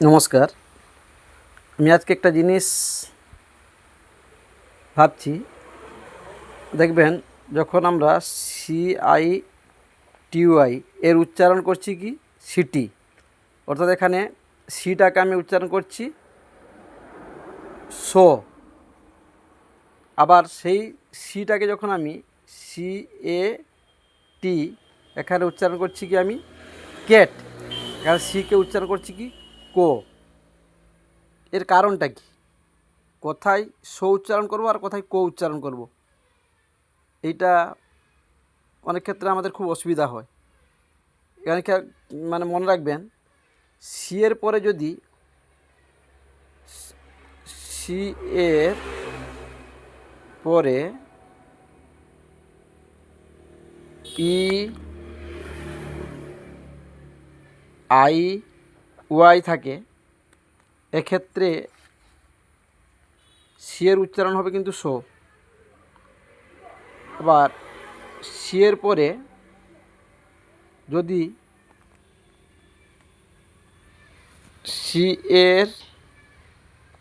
নমস্কার। আমি আজকে একটা জিনিস ভাবছি। দেখবেন, যখন আমরা CITY এর উচ্চারণ করছি কি সিটি, অর্থাৎ এখানে সিটাকে আমি উচ্চারণ করছি সো। আবার সেই সিটাকে যখন আমি CAT এখানে উচ্চারণ করছি কি আমি ক্যাট, এখানে সিকে উচ্চারণ করছি কি কো। এর কারণটা কি? কোথায় সো উচ্চারণ করব আর কোথায় কো উচ্চারণ করব, এইটা অনেক ক্ষেত্রে আমাদের খুব অসুবিধা হয়। এখানে মনে রাখবেন, সি এর পরে যদি সি এর পরে IY থাকে, এক্ষেত্রে সি এর উচ্চারণ হবে কিন্তু সো। আবার সি এর পরে যদি সি এর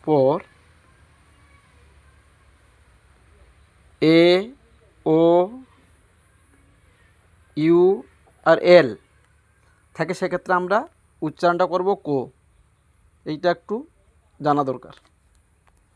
পর AOU আর L থাকে, সেক্ষেত্রে আমরা উচ্চারণটা করব কো। এইটা একটু জানা দরকার।